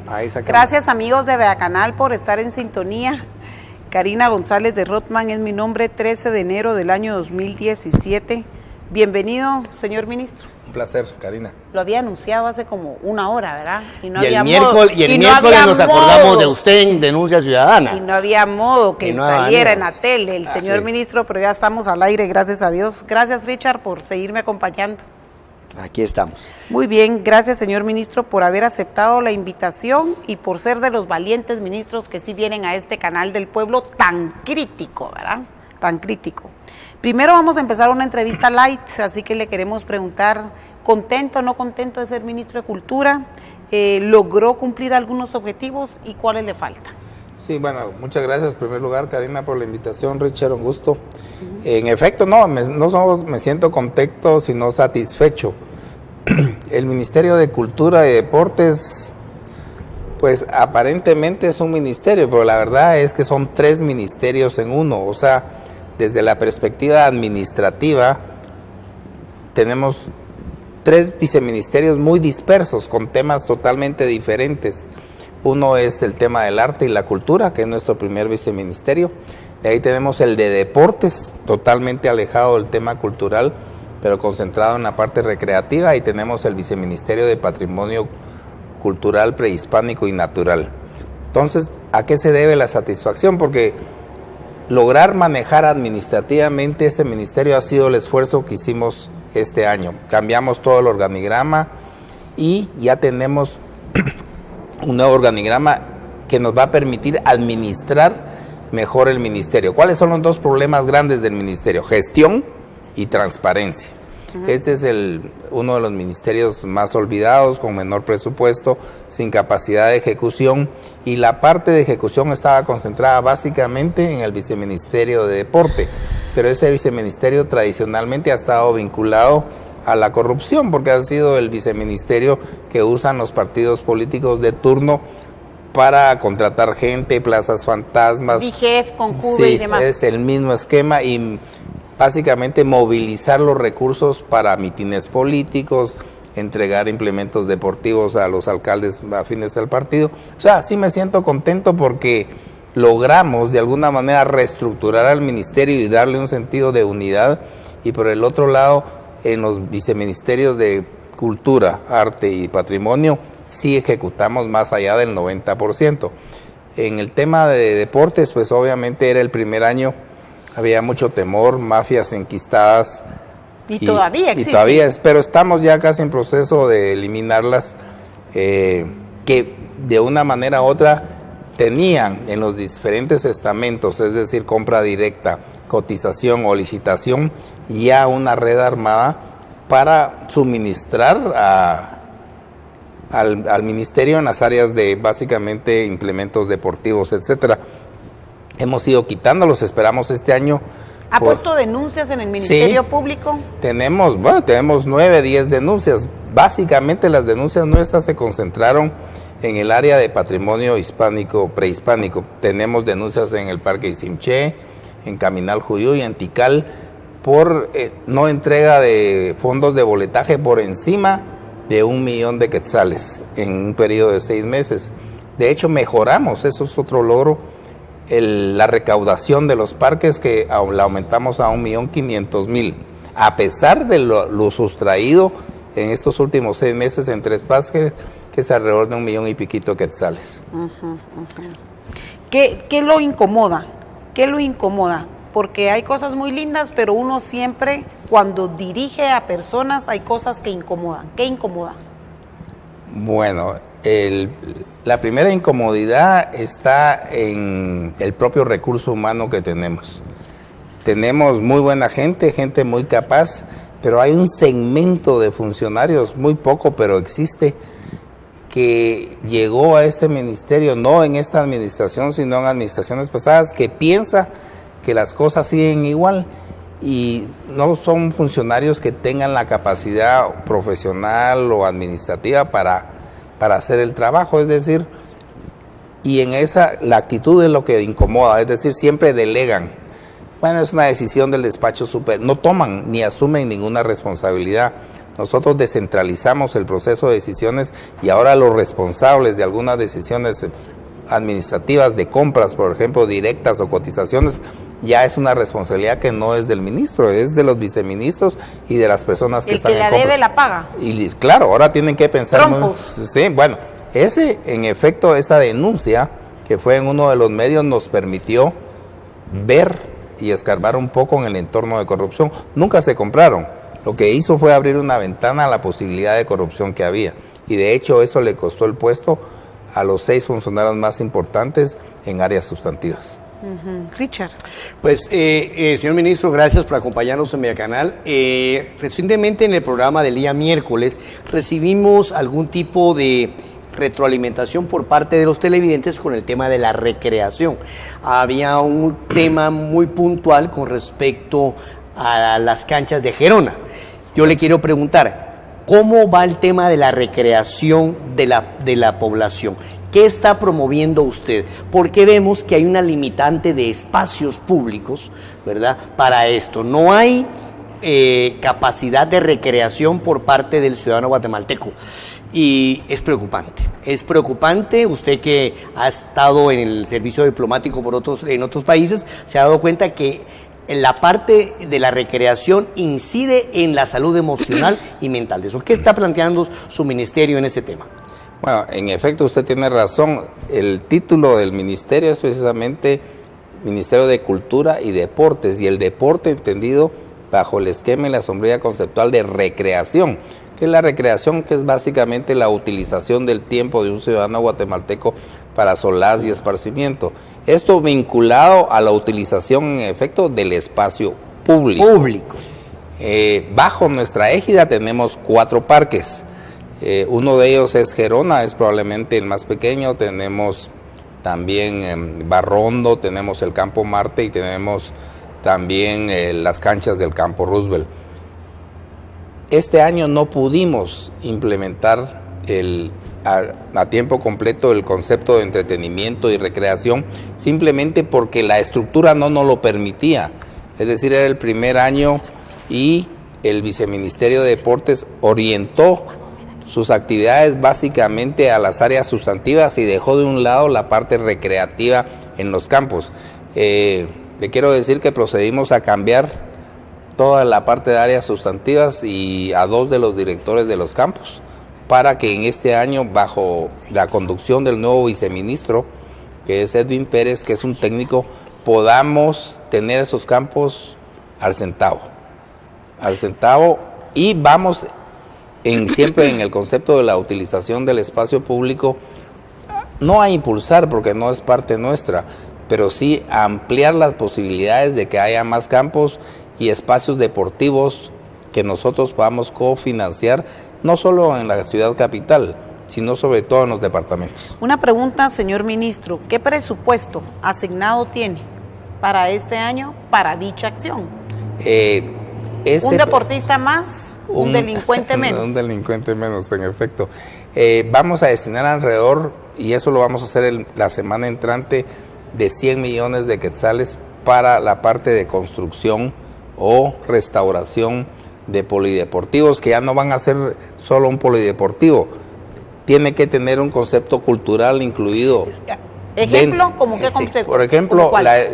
Ahí sacamos. Gracias amigos de Beacanal por estar en sintonía. Karina González de Rothman es mi nombre, 13 de enero del año 2017. Bienvenido, señor ministro. Un placer, Karina. Lo había anunciado hace como una hora, ¿verdad? Y el miércoles nos acordamos de usted en Denuncia Ciudadana. Y no había modo que saliera en la tele el señor sí. ministro, pero ya estamos al aire, gracias a Dios. Gracias, Richard, por seguirme acompañando. Aquí estamos. Muy bien, gracias, señor ministro, por haber aceptado la invitación y por ser de los valientes ministros que sí vienen a este canal del pueblo tan crítico, ¿verdad? Tan crítico. Primero vamos a empezar una entrevista light, así que le queremos preguntar, ¿contento o no contento de ser ministro de Cultura? ¿Logró cumplir algunos objetivos y cuáles le faltan? Sí, bueno, muchas gracias en primer lugar, Karina, por la invitación. Richard, un gusto. En efecto, no me siento contento, sino satisfecho. El Ministerio de Cultura y Deportes, pues aparentemente es un ministerio, pero la verdad es que son 3 ministerios en uno. O sea, desde la perspectiva administrativa, tenemos 3 viceministerios muy dispersos, con temas totalmente diferentes. Uno es el tema del arte y la cultura, que es nuestro primer viceministerio. De ahí tenemos el de deportes, totalmente alejado del tema cultural, pero concentrado en la parte recreativa. Y tenemos el viceministerio de patrimonio cultural, prehispánico y natural. Entonces, ¿a qué se debe la satisfacción? Porque lograr manejar administrativamente este ministerio ha sido el esfuerzo que hicimos este año. Cambiamos todo el organigrama y ya tenemos un nuevo organigrama que nos va a permitir administrar mejor el ministerio. ¿Cuáles son los 2 problemas grandes del ministerio? Gestión y transparencia. Este es uno de los ministerios más olvidados, con menor presupuesto, sin capacidad de ejecución, y la parte de ejecución estaba concentrada básicamente en el viceministerio de deporte, pero ese viceministerio tradicionalmente ha estado vinculado a la corrupción, porque ha sido el viceministerio que usan los partidos políticos de turno para contratar gente, plazas fantasmas. DIGEF, Conjuve y demás. Es el mismo esquema, y básicamente movilizar los recursos para mítines políticos, entregar implementos deportivos a los alcaldes afines al partido. O sea, sí me siento contento porque logramos de alguna manera reestructurar al ministerio y darle un sentido de unidad. Y por el otro lado, en los viceministerios de Cultura, Arte y Patrimonio, sí ejecutamos más allá del 90%. En el tema de deportes, pues obviamente era el primer año, había mucho temor, mafias enquistadas. Y todavía existe. Y todavía, pero estamos ya casi en proceso de eliminarlas, que de una manera u otra tenían en los diferentes estamentos, es decir, compra directa, cotización o licitación, ya una red armada para suministrar al ministerio en las áreas de básicamente implementos deportivos, etcétera. Hemos ido quitándolos, esperamos este año. ¿Ha puesto denuncias en el Ministerio Público? Tenemos 9, 10 denuncias. Básicamente las denuncias nuestras se concentraron en el área de patrimonio hispánico, prehispánico. Tenemos denuncias en el Parque Isimché, en Caminal Juyú y en Tikal por no entrega de fondos de boletaje por encima de 1 millón de quetzales en un periodo de 6 meses. De hecho, mejoramos, eso es otro logro, la recaudación de los parques, que la aumentamos a 1.500.000, a pesar de lo sustraído en estos últimos 6 meses en 3 parques, que es alrededor de 1 millón y piquito quetzales. ¿Qué lo incomoda? ¿Qué lo incomoda? Porque hay cosas muy lindas, pero uno siempre, cuando dirige a personas, hay cosas que incomodan. ¿Qué incomoda? Bueno, la primera incomodidad está en el propio recurso humano que tenemos. Tenemos muy buena gente, gente muy capaz, pero hay un segmento de funcionarios, muy poco, pero existe, que llegó a este ministerio, no en esta administración, sino en administraciones pasadas, que piensa que las cosas siguen igual, y no son funcionarios que tengan la capacidad profesional o administrativa para hacer el trabajo, es decir, y en la actitud es lo que incomoda, es decir, siempre delegan. Bueno, es una decisión del despacho no toman ni asumen ninguna responsabilidad. nosotros descentralizamos el proceso de decisiones y ahora los responsables de algunas decisiones administrativas de compras, por ejemplo, directas o cotizaciones, ya es una responsabilidad que no es del ministro, es de los viceministros y de las personas que están en compras. El que la debe la paga. Y claro, ahora tienen que pensar... Sí, bueno, en efecto, esa denuncia que fue en uno de los medios nos permitió ver y escarbar un poco en el entorno de corrupción. Nunca se compraron. Lo que hizo fue abrir una ventana a la posibilidad de corrupción que había. Y de hecho eso le costó el puesto a los 6 funcionarios más importantes en áreas sustantivas. Richard. Pues, señor ministro, gracias por acompañarnos en mi canal. Recientemente en el programa del día miércoles recibimos algún tipo de retroalimentación por parte de los televidentes con el tema de la recreación. Había un tema muy puntual con respecto a las canchas de Gerona. Yo le quiero preguntar, ¿cómo va el tema de la recreación de la población? ¿Qué está promoviendo usted? Porque vemos que hay una limitante de espacios públicos, ¿verdad? Para esto. No hay capacidad de recreación por parte del ciudadano guatemalteco. Y es preocupante. Es preocupante. Usted que ha estado en el servicio diplomático en otros países, se ha dado cuenta que la parte de la recreación incide en la salud emocional y mental de eso. ¿Qué está planteando su ministerio en ese tema? Bueno, en efecto usted tiene razón. El título del ministerio es precisamente Ministerio de Cultura y Deportes, y el deporte entendido bajo el esquema y la sombrilla conceptual de recreación. ¿Qué es la recreación? Que es básicamente la utilización del tiempo de un ciudadano guatemalteco para solaz y esparcimiento. Esto vinculado a la utilización en efecto del espacio público. Bajo nuestra égida tenemos 4 parques. Uno de ellos es Gerona, es probablemente el más pequeño. Tenemos también Barrondo, tenemos el Campo Marte y tenemos también las canchas del Campo Roosevelt. Este año no pudimos implementar a tiempo completo el concepto de entretenimiento y recreación, simplemente porque la estructura no nos lo permitía. Es decir, era el primer año y el Viceministerio de Deportes orientó sus actividades básicamente a las áreas sustantivas y dejó de un lado la parte recreativa en los campos. Le quiero decir que procedimos a cambiar toda la parte de áreas sustantivas y a 2 de los directores de los campos, para que en este año, bajo la conducción del nuevo viceministro, que es Edwin Pérez, que es un técnico, podamos tener esos campos al centavo, y vamos siempre en el concepto de la utilización del espacio público, no a impulsar porque no es parte nuestra, pero sí a ampliar las posibilidades de que haya más campos y espacios deportivos que nosotros podamos cofinanciar, no solo en la ciudad capital, sino sobre todo en los departamentos. Una pregunta, señor ministro, ¿qué presupuesto asignado tiene para este año para dicha acción? ¿Un deportista más? ¿Un delincuente menos? Un delincuente menos, en efecto. Vamos a destinar alrededor, y eso lo vamos a hacer la semana entrante, de 100 millones de quetzales para la parte de construcción o restauración de polideportivos, que ya no van a ser solo un polideportivo, tiene que tener un concepto cultural incluido. ¿Ejemplo? ¿Cómo qué concepto? Sí, por ejemplo,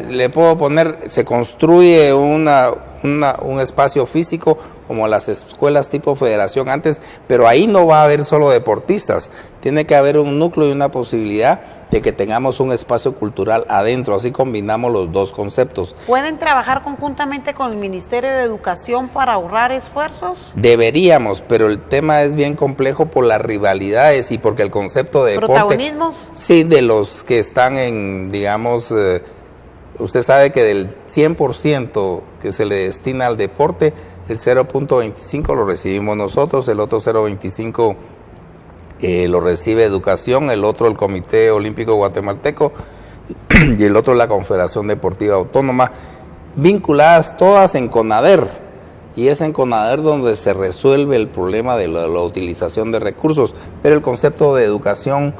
le puedo poner, se construye un espacio físico como las escuelas tipo federación antes, pero ahí no va a haber solo deportistas, tiene que haber un núcleo y una posibilidad de que tengamos un espacio cultural adentro, así combinamos los 2 conceptos. ¿Pueden trabajar conjuntamente con el Ministerio de Educación para ahorrar esfuerzos? Deberíamos, pero el tema es bien complejo por las rivalidades y porque el concepto de deporte... ¿Protagonismos? Sí, de los que están en, digamos, usted sabe que del 100% que se le destina al deporte, el 0.25 lo recibimos nosotros, el otro 0.25 lo recibe Educación, el otro el Comité Olímpico Guatemalteco y el otro la Confederación Deportiva Autónoma, vinculadas todas en CONADER, y es en CONADER donde se resuelve el problema de la utilización de recursos, pero el concepto de educación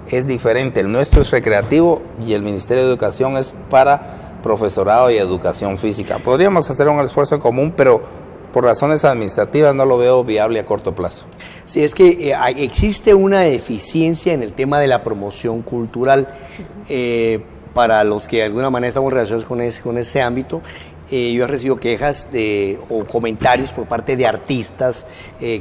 es diferente. El nuestro es recreativo y el Ministerio de Educación es para profesorado y educación física. Podríamos hacer un esfuerzo en común, pero por razones administrativas no lo veo viable a corto plazo. Sí, es que existe una deficiencia en el tema de la promoción cultural. Para los que de alguna manera estamos relacionados con ese ámbito, yo he recibido quejas o comentarios por parte de artistas.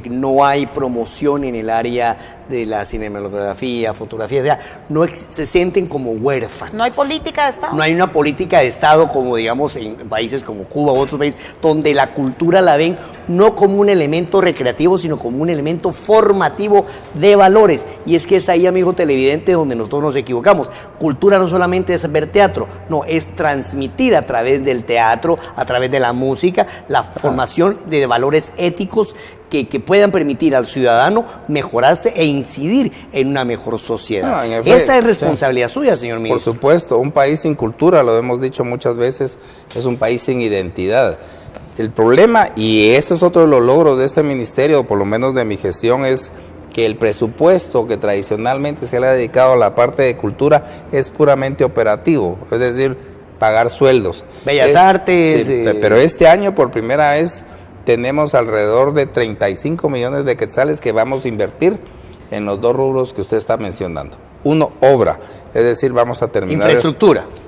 No hay promoción en el área de la cinematografía, fotografía, o sea, se sienten como huérfanos. ¿No hay política de Estado? No hay una política de Estado como, digamos, en países como Cuba u otros países, donde la cultura la ven no como un elemento recreativo, sino como un elemento formativo de valores. Y es que es ahí, amigo televidente, donde nosotros nos equivocamos. Cultura no solamente es ver teatro, no, es transmitir a través del teatro, a través de la música, la formación de valores éticos que puedan permitir al ciudadano mejorarse e incidir en una mejor sociedad. No, efecto, esa es responsabilidad suya, señor ministro. Por supuesto, un país sin cultura, lo hemos dicho muchas veces, es un país sin identidad. El problema, y ese es otro de los logros de este ministerio, por lo menos de mi gestión, es que el presupuesto que tradicionalmente se le ha dedicado a la parte de cultura es puramente operativo, es decir, pagar sueldos. Bellas Artes. Sí, pero este año por primera vez tenemos alrededor de 35 millones de quetzales que vamos a invertir en los dos rubros que usted está mencionando. Uno, obra, es decir, vamos a terminar...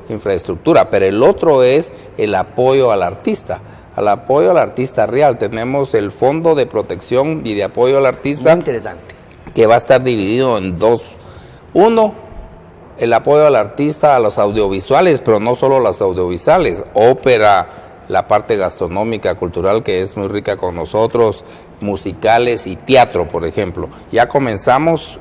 Infraestructura, pero el otro es el apoyo al artista. Al apoyo al artista real. Tenemos el Fondo de Protección y de Apoyo al Artista. Muy interesante. Que va a estar dividido en dos. Uno, el apoyo al artista, a los audiovisuales, pero no solo los audiovisuales, ópera, la parte gastronómica, cultural, que es muy rica con nosotros, musicales y teatro, por ejemplo. Ya comenzamos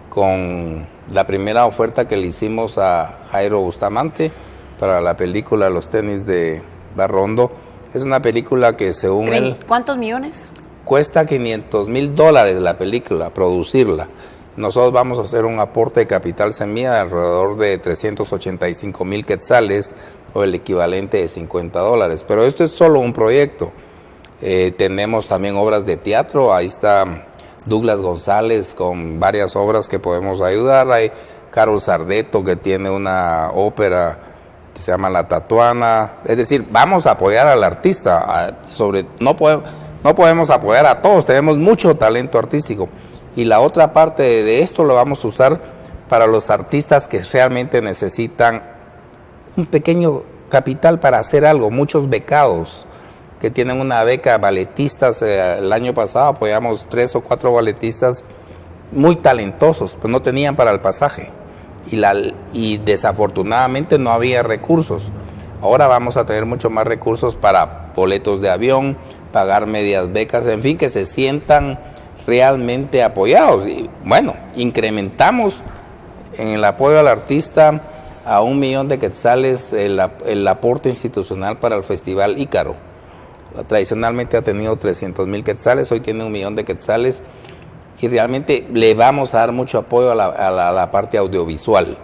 con la primera oferta que le hicimos a Jairo Bustamante para la película Los tenis de Barrondo. Es una película que según él... ¿Cuántos millones? Cuesta $500,000 la película, producirla. Nosotros vamos a hacer un aporte de capital semilla de alrededor de 385,000 quetzales o el equivalente de $50. Pero esto es solo un proyecto. Tenemos también obras de teatro. Ahí está Douglas González con varias obras que podemos ayudar. Hay Carol Sardeto que tiene una ópera que se llama La Tatuana. Es decir, vamos a apoyar al artista. No podemos apoyar a todos, tenemos mucho talento artístico. Y la otra parte de esto lo vamos a usar para los artistas que realmente necesitan un pequeño capital para hacer algo. Muchos becados que tienen una beca, balletistas. El año pasado apoyamos 3 o 4 balletistas muy talentosos, pues no tenían para el pasaje. Y desafortunadamente no había recursos. Ahora vamos a tener mucho más recursos para boletos de avión, pagar medias becas, en fin, que se sientan realmente apoyados. Y bueno, incrementamos en el apoyo al artista a 1 millón de quetzales el aporte institucional para el Festival Ícaro. Tradicionalmente ha tenido 300,000 quetzales, hoy tiene 1 millón de quetzales y realmente le vamos a dar mucho apoyo a la parte audiovisual,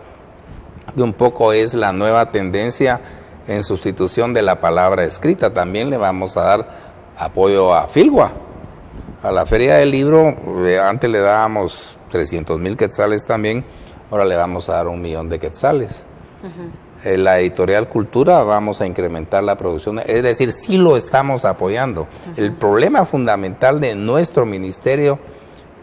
que un poco es la nueva tendencia en sustitución de la palabra escrita. También le vamos a dar apoyo a Filgua. A la Feria del Libro, antes le dábamos 300,000 quetzales también, ahora le vamos a dar 1 millón de quetzales. En la editorial Cultura vamos a incrementar la producción, es decir, sí lo estamos apoyando. El problema fundamental de nuestro ministerio,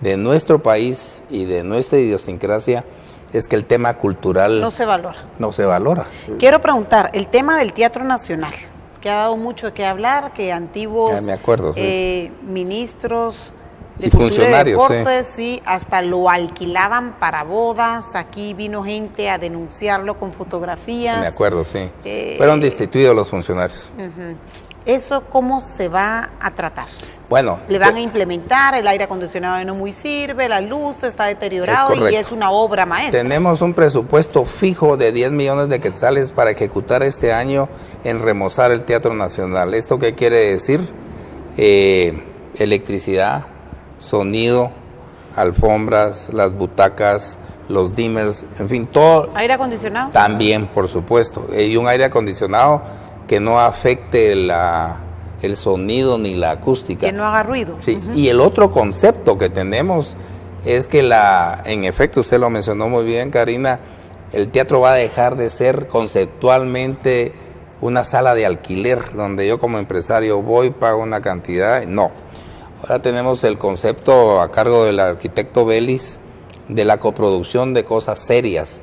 de nuestro país y de nuestra idiosincrasia es que el tema cultural no se valora. No se valora. Quiero preguntar, el tema del Teatro Nacional, que ha dado mucho de qué hablar, que antiguos ministros de y funcionarios, y deportes, sí, hasta lo alquilaban para bodas. Aquí vino gente a denunciarlo con fotografías. Me acuerdo, sí. Fueron destituidos los funcionarios. ¿Eso cómo se va a tratar? Bueno, le van a implementar, el aire acondicionado no muy sirve, la luz está deteriorado y es una obra maestra. Tenemos un presupuesto fijo de 10 millones de quetzales para ejecutar este año en remozar el Teatro Nacional. ¿Esto qué quiere decir? Electricidad, sonido, alfombras, las butacas, los dimmers, en fin, todo. ¿Aire acondicionado? También, por supuesto. Y un aire acondicionado que no afecte el sonido ni la acústica. Que no haga ruido. Sí, y el otro concepto que tenemos es que en efecto, usted lo mencionó muy bien, Karina, el teatro va a dejar de ser conceptualmente una sala de alquiler donde yo como empresario voy, pago una cantidad. No. Ahora tenemos el concepto a cargo del arquitecto Vélez de la coproducción de cosas serias,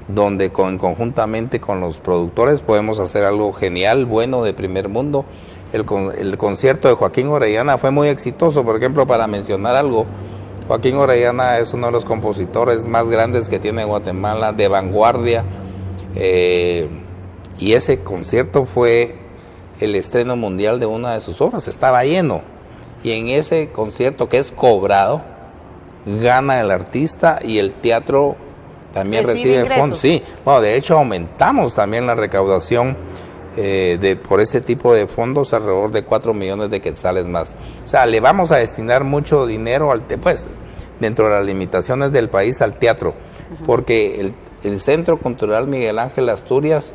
donde conjuntamente con los productores podemos hacer algo genial, bueno, de primer mundo. El concierto de Joaquín Orellana fue muy exitoso, por ejemplo, para mencionar algo. Joaquín Orellana es uno de los compositores más grandes que tiene Guatemala, de vanguardia, y ese concierto fue el estreno mundial de una de sus obras, estaba lleno, y en ese concierto, que es cobrado, gana el artista y el teatro también recibe fondos. Sí, bueno, de hecho aumentamos también la recaudación por este tipo de fondos, alrededor de 4 millones de quetzales más. O sea, le vamos a destinar mucho dinero pues dentro de las limitaciones del país al teatro, porque el Centro Cultural Miguel Ángel Asturias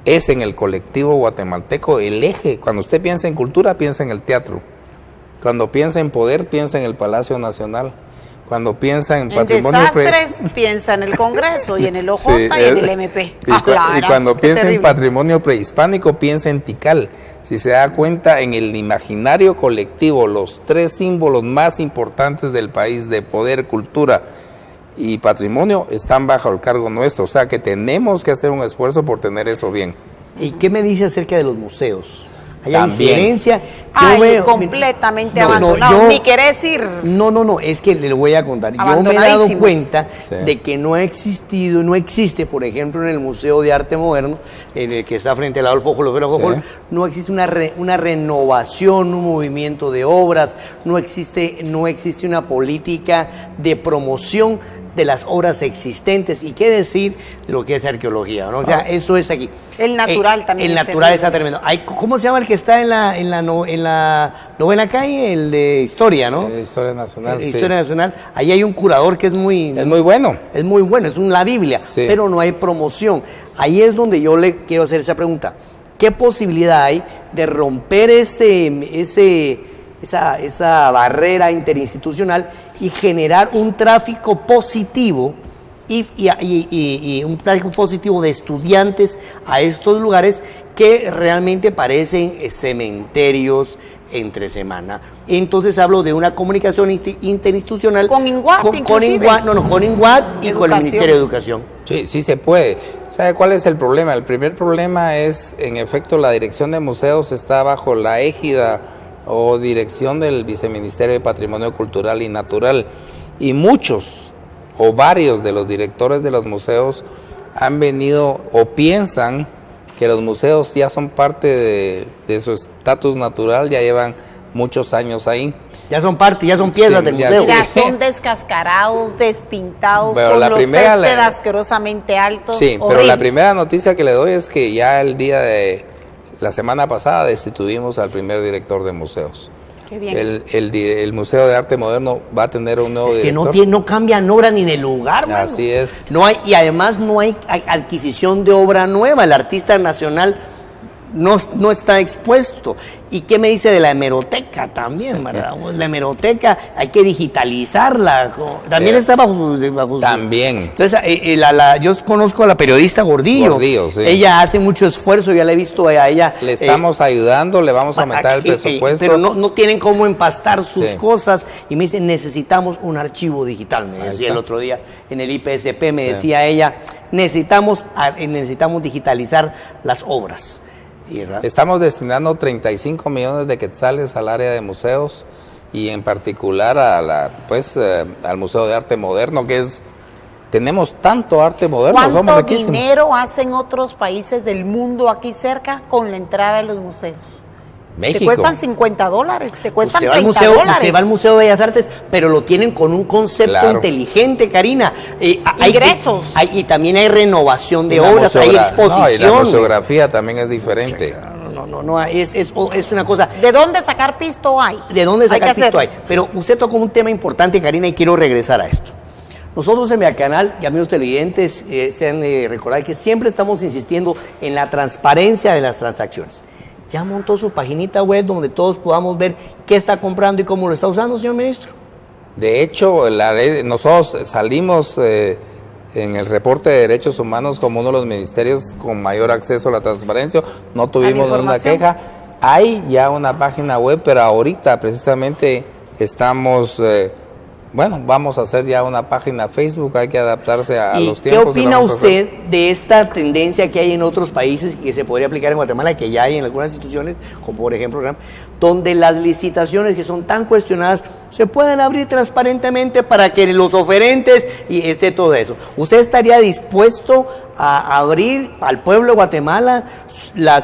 es en el colectivo guatemalteco el eje. Cuando usted piensa en cultura, piensa en el teatro. Cuando piensa en poder, piensa en el Palacio Nacional. Cuando piensa en patrimonio... desastres, piensa en el Congreso y en el OJ y en el MP. Y cuando piensa en patrimonio prehispánico, piensa en Tikal. Si se da cuenta, en el imaginario colectivo, los 3 símbolos más importantes del país de poder, cultura y patrimonio están bajo el cargo nuestro. O sea que tenemos que hacer un esfuerzo por tener eso bien. ¿Y qué me dice acerca de los museos? ¿Hay También. diferencia? Completamente abandonado. Ni querés ir. No, es que le voy a contar. Yo me he dado cuenta de que no existe, por ejemplo, en el Museo de Arte Moderno, en el que está frente al Adolfo Jofol, no existe una renovación, un movimiento de obras, no existe una política de promoción de las obras existentes, y qué decir de lo que es arqueología, ¿no? O sea, eso es aquí. El natural también. El natural está tremendo. ¿Cómo se llama el que está en la novena calle? El de Historia, ¿no? Historia Nacional. Historia Nacional. Ahí hay un curador que es muy bueno. Es muy bueno, es la Biblia, pero no hay promoción. Ahí es donde yo le quiero hacer esa pregunta. ¿Qué posibilidad hay de romper esa barrera interinstitucional y generar un tráfico positivo y un tráfico positivo de estudiantes a estos lugares que realmente parecen cementerios entre semana? Entonces hablo de una comunicación interinstitucional con INGUAT, con INGUAT y con el Ministerio de Educación. Sí se puede. ¿Sabe cuál es el problema? El primer problema es, en efecto, la Dirección de Museos está bajo la égida o dirección del Viceministerio de Patrimonio Cultural y Natural, y muchos o varios de los directores de los museos han venido o piensan que los museos ya son parte de su estatus natural, ya llevan muchos años ahí. Ya son parte, ya son piezas del museo. Ya son descascarados, despintados, pero con la los primera céspedes asquerosamente altos. Sí, horrible. pero la primera noticia que le doy es que ya el día de la semana pasada destituimos al primer director de museos. Qué bien. El Museo de Arte Moderno va a tener un nuevo director. Es que no cambian obra ni de lugar, mano. Así es. Y además no hay adquisición de obra nueva. El artista nacional no está expuesto. ¿Y qué me dice de la hemeroteca también, verdad? La hemeroteca hay que digitalizarla. También está bajo su... También. Entonces, yo conozco a la periodista Gordillo. Sí. Ella hace mucho esfuerzo, ya la he visto a ella. Le estamos ayudando, le vamos a aumentar el presupuesto. Pero no tienen cómo empastar sus cosas. Y me dicen, necesitamos un archivo digital. Me decía el otro día en el IPSP, me decía ella, necesitamos digitalizar las obras. Estamos destinando 35 millones de quetzales al área de museos, y en particular al Museo de Arte Moderno, tenemos tanto arte moderno. ¿Cuánto dinero hacen otros países del mundo aquí cerca con la entrada de los museos? México. Te cuestan $50, te cuestan $30. Usted va al Museo de Bellas Artes, pero lo tienen con un concepto inteligente, Karina. Ingresos. Y también hay renovación de obras, hay exposiciones. Y la museografía también es diferente. Es una cosa. ¿De dónde sacar pisto hay? ¿De dónde sacar pisto hay? Pero usted tocó un tema importante, Karina, y quiero regresar a esto. Nosotros en mi canal, y amigos televidentes, se han de recordar que siempre estamos insistiendo en la transparencia de las transacciones. Ya montó su paginita web donde todos podamos ver qué está comprando y cómo lo está usando, señor ministro. De hecho, nosotros salimos en el reporte de derechos humanos como uno de los ministerios con mayor acceso a la transparencia, no tuvimos ninguna queja. Hay ya una página web, pero ahorita precisamente estamos, vamos a hacer ya una página Facebook, hay que adaptarse a los tiempos. ¿Qué opina usted de esta tendencia que hay en otros países y que se podría aplicar en Guatemala, que ya hay en algunas instituciones, como por ejemplo, donde las licitaciones que son tan cuestionadas se pueden abrir transparentemente para que los oferentes y esté todo eso? ¿Usted estaría dispuesto a abrir al pueblo de Guatemala la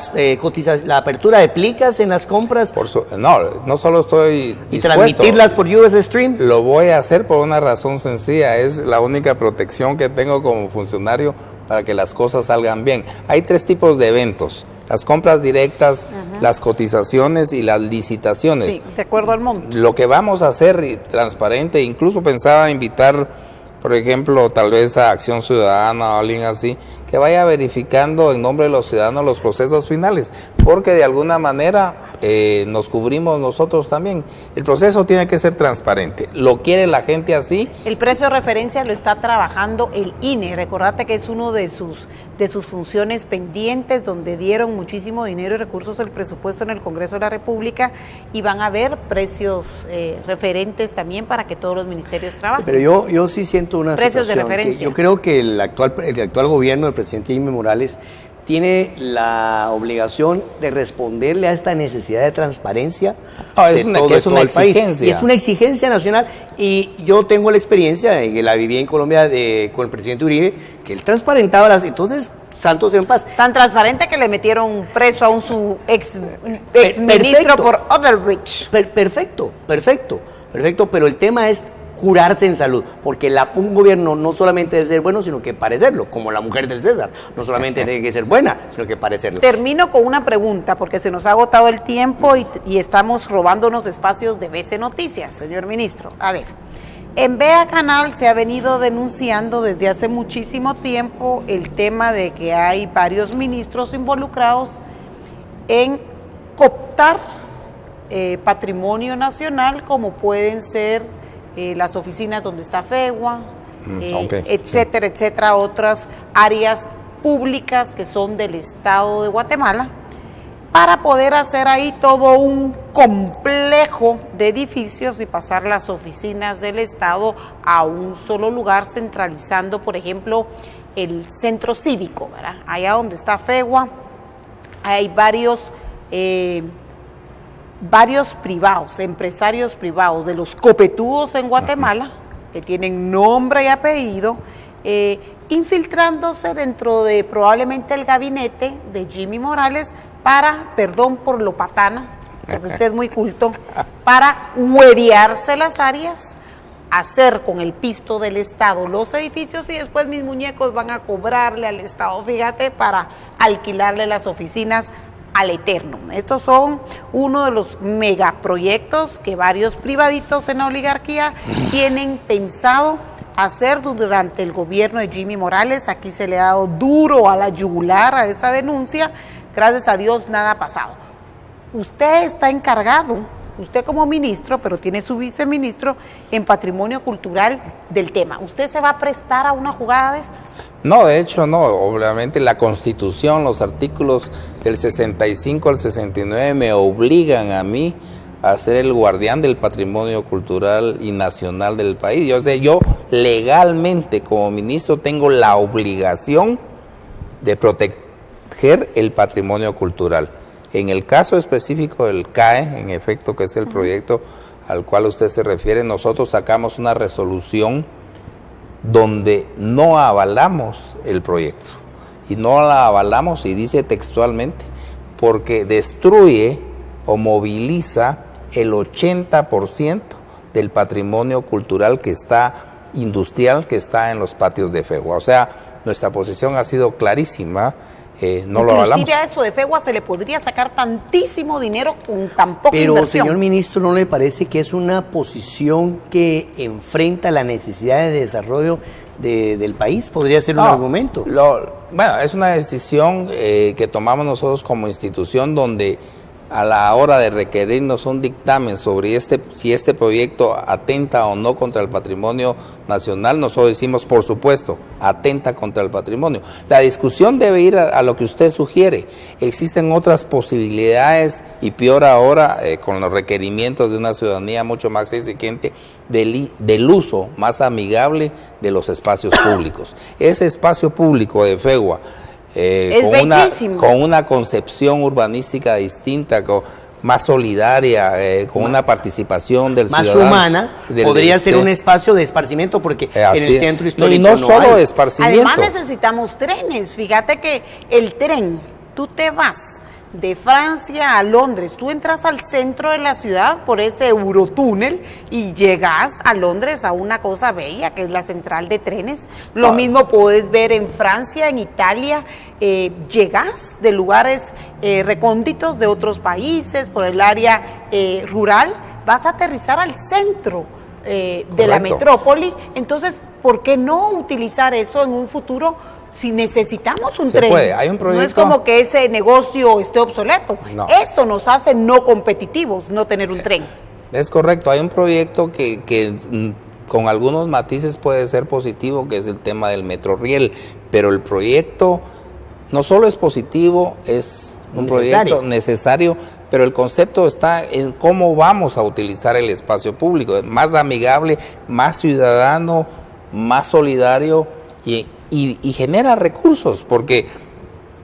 apertura de plicas en las compras? No solo estoy dispuesto. ¿Y transmitirlas por US Stream? Lo voy a hacer por una razón sencilla, es la única protección que tengo como funcionario para que las cosas salgan bien. Hay 3 tipos de eventos: las compras directas, las cotizaciones y las licitaciones. Sí, de acuerdo al monto. Lo que vamos a hacer transparente, incluso pensaba invitar, por ejemplo, tal vez a Acción Ciudadana o alguien así, que vaya verificando en nombre de los ciudadanos los procesos finales, porque de alguna manera nos cubrimos nosotros también. El proceso tiene que ser transparente. ¿Lo quiere la gente así? El precio de referencia lo está trabajando el INE. Recordate que es uno de sus funciones pendientes, donde dieron muchísimo dinero y recursos del presupuesto en el Congreso de la República, y van a haber precios referentes también para que todos los ministerios trabajen. Sí, pero yo sí siento una precios situación de referencia. Que yo creo que el actual gobierno del presidente Jimmy Morales tiene la obligación de responderle a esta necesidad de transparencia es una exigencia. Y es una exigencia nacional, y yo tengo la experiencia, que la viví en Colombia con el presidente Uribe, que él transparentaba entonces, santos en paz. Tan transparente que le metieron preso a su ex ministro por overreach. Perfecto, pero el tema es curarse en salud, porque un gobierno no solamente debe ser bueno, sino que parecerlo, como la mujer del César, no solamente tiene que ser buena, sino que parecerlo. Termino con una pregunta, porque se nos ha agotado el tiempo y estamos robándonos espacios de BC Noticias, señor ministro. A ver, en Vea Canal se ha venido denunciando desde hace muchísimo tiempo el tema de que hay varios ministros involucrados en cooptar patrimonio nacional, como pueden ser las oficinas donde está FEGUA, etcétera, etcétera, otras áreas públicas que son del Estado de Guatemala, para poder hacer ahí todo un complejo de edificios y pasar las oficinas del Estado a un solo lugar, centralizando, por ejemplo, el centro cívico, ¿verdad? Allá donde está FEGUA, hay varios privados, empresarios privados, de los copetudos en Guatemala, que tienen nombre y apellido, infiltrándose dentro de probablemente el gabinete de Jimmy Morales para, perdón por lo patana, porque usted es muy culto, para huevearse las áreas, hacer con el pisto del Estado los edificios, y después mis muñecos van a cobrarle al Estado, fíjate, para alquilarle las oficinas al eterno. Estos son uno de los megaproyectos que varios privaditos en la oligarquía tienen pensado hacer durante el gobierno de Jimmy Morales. Aquí se le ha dado duro a la yugular a esa denuncia. Gracias a Dios nada ha pasado. Usted está encargado, usted como ministro, pero tiene su viceministro en patrimonio cultural del tema. ¿Usted se va a prestar a una jugada de estas? No, de hecho no. Obviamente la Constitución, los artículos del 65 al 69 me obligan a mí a ser el guardián del patrimonio cultural y nacional del país. Yo legalmente como ministro tengo la obligación de proteger el patrimonio cultural. En el caso específico del CAE, en efecto, que es el proyecto al cual usted se refiere, nosotros sacamos una resolución donde no avalamos el proyecto, y no la avalamos, y dice textualmente, porque destruye o moviliza el 80% del patrimonio cultural que está industrial, que está en los patios de FEGUA. O sea, nuestra posición ha sido clarísima. No lo avalamos. Inclusive a eso de FEGUA se le podría sacar tantísimo dinero con tan poca inversión. Pero, señor ministro, ¿no le parece que es una posición que enfrenta la necesidad de desarrollo del país? ¿Podría ser un argumento? Bueno, es una decisión que tomamos nosotros como institución, donde a la hora de requerirnos un dictamen sobre si este proyecto atenta o no contra el patrimonio nacional, nosotros decimos, por supuesto, atenta contra el patrimonio. La discusión debe ir a lo que usted sugiere. Existen otras posibilidades, y peor ahora, con los requerimientos de una ciudadanía mucho más exigente, del uso más amigable de los espacios públicos. Ese espacio público de Fegua, con una concepción urbanística distinta, más solidaria, con una participación del más ciudadano. Más humana, podría ser un espacio de esparcimiento, porque en el centro histórico no solo de esparcimiento. Además necesitamos trenes. Fíjate que el tren, tú te vas de Francia a Londres, tú entras al centro de la ciudad por ese Eurotúnel y llegas a Londres a una cosa bella que es la central de trenes. Lo mismo puedes ver en Francia, en Italia, llegas de lugares recónditos de otros países, por el área rural, vas a aterrizar al centro de la metrópoli. Entonces, ¿por qué no utilizar eso en un futuro? Si necesitamos un tren, puede. Hay un proyecto. No es como que ese negocio esté obsoleto. No. Eso nos hace no competitivos, no tener un tren. Es correcto. Hay un proyecto que con algunos matices puede ser positivo, que es el tema del Metroriel. Pero el proyecto no solo es positivo, es un proyecto necesario, pero el concepto está en cómo vamos a utilizar el espacio público. Más amigable, más ciudadano, más solidario y genera recursos, porque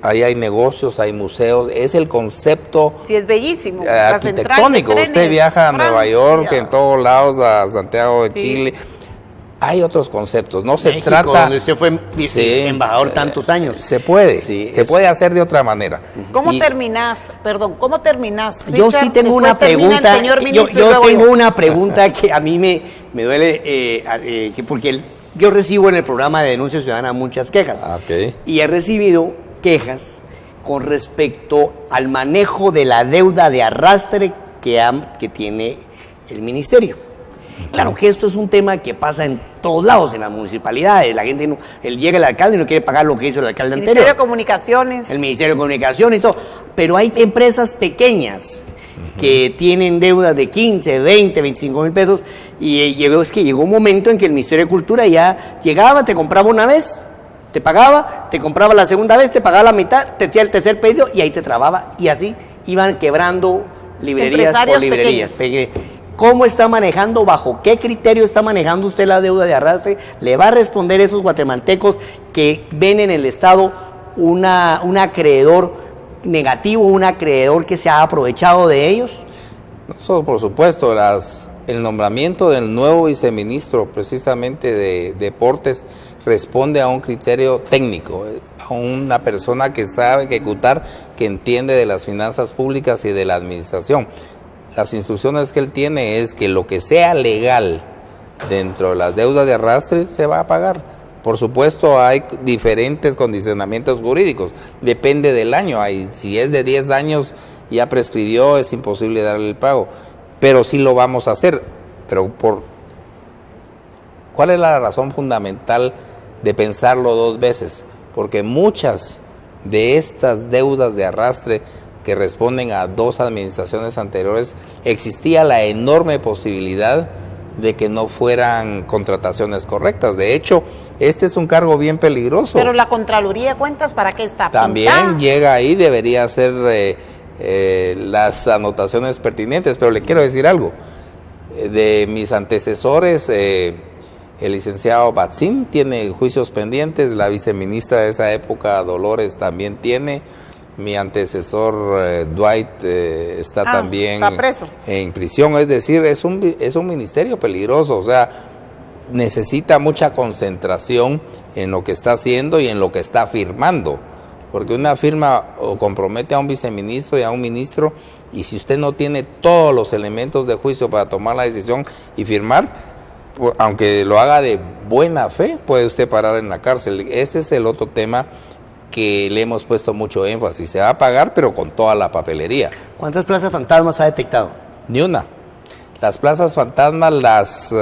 ahí hay negocios, hay museos, es el concepto es bellísimo, arquitectónico. Usted viaja a Nueva York, en todos lados, a Santiago de Chile, hay otros conceptos, no se México, trata... donde usted fue embajador tantos años. Se puede, puede hacer de otra manera. ¿Cómo terminás, Richard? Yo sí tengo una pregunta, yo tengo una pregunta que a mí me duele, porque yo recibo en el programa de Denuncia Ciudadana muchas quejas. Y he recibido quejas con respecto al manejo de la deuda de arrastre que tiene el ministerio. Claro que esto es un tema que pasa en todos lados, en las municipalidades. La gente llega el alcalde y no quiere pagar lo que hizo el alcalde anterior. El Ministerio de Comunicaciones. El Ministerio de Comunicaciones y todo. Pero hay empresas pequeñas que tienen deudas de 15, 20, 25 mil pesos, y llegó un momento en que el Ministerio de Cultura ya llegaba, te compraba una vez, te pagaba, te compraba la segunda vez, te pagaba la mitad, te hacía el tercer pedido y ahí te trababa, y así iban quebrando librerías por librerías. ¿Cómo está manejando, bajo qué criterio está manejando usted la deuda de arrastre? ¿Le va a responder a esos guatemaltecos que ven en el Estado un acreedor negativo, un acreedor que se ha aprovechado de ellos? Eso, por supuesto, el nombramiento del nuevo viceministro precisamente de Deportes responde a un criterio técnico, a una persona que sabe ejecutar, que entiende de las finanzas públicas y de la administración. Las instrucciones que él tiene es que lo que sea legal dentro de las deudas de arrastre se va a pagar. Por supuesto, hay diferentes condicionamientos jurídicos, depende del año. Si es de 10 años, ya prescribió, es imposible darle el pago, pero sí lo vamos a hacer. Pero ¿cuál es la razón fundamental de pensarlo dos veces? Porque muchas de estas deudas de arrastre que responden a dos administraciones anteriores, existía la enorme posibilidad de que no fueran contrataciones correctas. De hecho, este es un cargo bien peligroso. Pero la Contraloría de Cuentas, ¿para qué está? También llega ahí, debería hacer las anotaciones pertinentes, pero le quiero decir algo. De mis antecesores, el licenciado Batzin tiene juicios pendientes, la viceministra de esa época, Dolores, también tiene. Mi antecesor Dwight está también preso en prisión. Es decir, es un ministerio peligroso, o sea, necesita mucha concentración en lo que está haciendo y en lo que está firmando, porque una firma o compromete a un viceministro y a un ministro, y si usted no tiene todos los elementos de juicio para tomar la decisión y firmar, aunque lo haga de buena fe, puede usted parar en la cárcel. Ese es el otro tema que le hemos puesto mucho énfasis. Se va a pagar, pero con toda la papelería. ¿Cuántas plazas fantasmas ha detectado? Ni una. Las plazas fantasmas las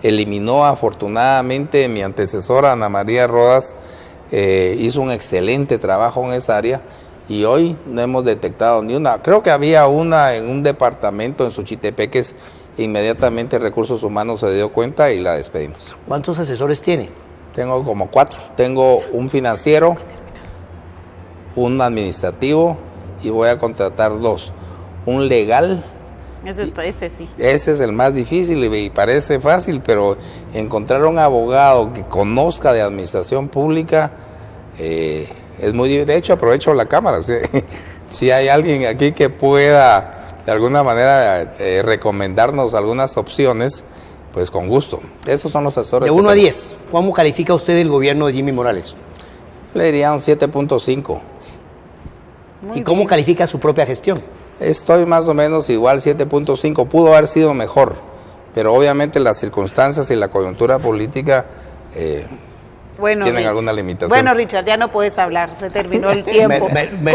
eliminó afortunadamente mi antecesora Ana María Rodas. Hizo un excelente trabajo en esa área, y hoy no hemos detectado ni una. Creo que había una en un departamento en Xochitepeques, inmediatamente Recursos Humanos se dio cuenta y la despedimos. ¿Cuántos asesores tiene? Tengo como 4. Tengo un financiero, un administrativo y voy a contratar 2. Un legal. Ese sí. Ese es el más difícil y parece fácil, pero encontrar un abogado que conozca de administración pública es muy difícil. De hecho, aprovecho la cámara. Si hay alguien aquí que pueda de alguna manera recomendarnos algunas opciones, pues con gusto. Esos son los asesores. De 1 a 10, ¿cómo califica usted el gobierno de Jimmy Morales? Le diría un 7.5. ¿Y cómo califica su propia gestión? Estoy más o menos igual, 7.5. Pudo haber sido mejor, pero obviamente las circunstancias y la coyuntura política tienen alguna limitación. Bueno, Richard, ya no puedes hablar, se terminó el tiempo. Me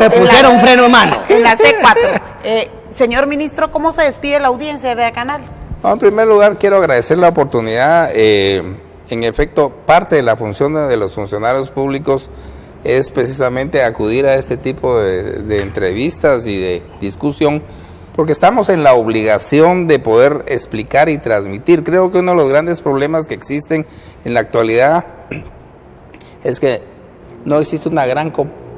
pusieron freno en mano. En la C4. Señor ministro, ¿cómo se despide la audiencia de Beacanal? En primer lugar, quiero agradecer la oportunidad. En efecto, parte de la función de los funcionarios públicos es precisamente acudir a este tipo de entrevistas y de discusión, porque estamos en la obligación de poder explicar y transmitir. Creo que uno de los grandes problemas que existen en la actualidad es que no existe una gran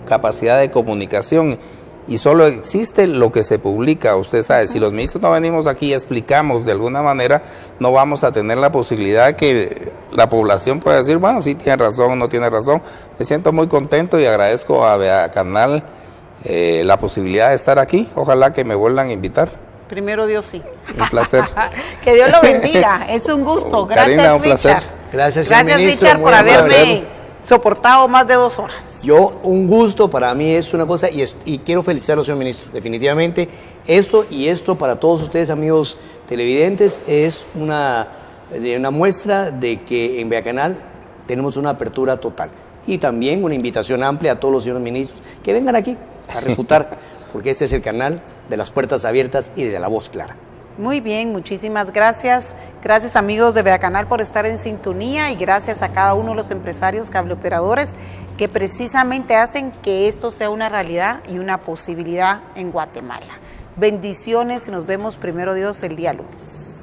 capacidad de comunicación y solo existe lo que se publica. Usted sabe, si los ministros no venimos aquí y explicamos de alguna manera, no vamos a tener la posibilidad de que la población pueda decir, bueno, sí tiene razón o no tiene razón. Me siento muy contento y agradezco a Beacanal la posibilidad de estar aquí. Ojalá que me vuelvan a invitar. Primero Dios, sí. Un placer. Que Dios lo bendiga. Es un gusto. Gracias, Karina, un placer. Richard. Gracias, Gracias, ministro, Richard, por haberme placer. soportado más de 2 horas. Yo, un gusto, para mí es una cosa, y quiero felicitarlo, señor ministro. Definitivamente, esto para todos ustedes, amigos televidentes, es una muestra de que en Beacanal tenemos una apertura total. Y también una invitación amplia a todos los señores ministros que vengan aquí a refutar, porque este es el canal de las puertas abiertas y de la voz clara. Muy bien, muchísimas gracias. Gracias, amigos de Beacanal, por estar en sintonía, y gracias a cada uno de los empresarios cableoperadores que precisamente hacen que esto sea una realidad y una posibilidad en Guatemala. Bendiciones y nos vemos, primero Dios, el día lunes.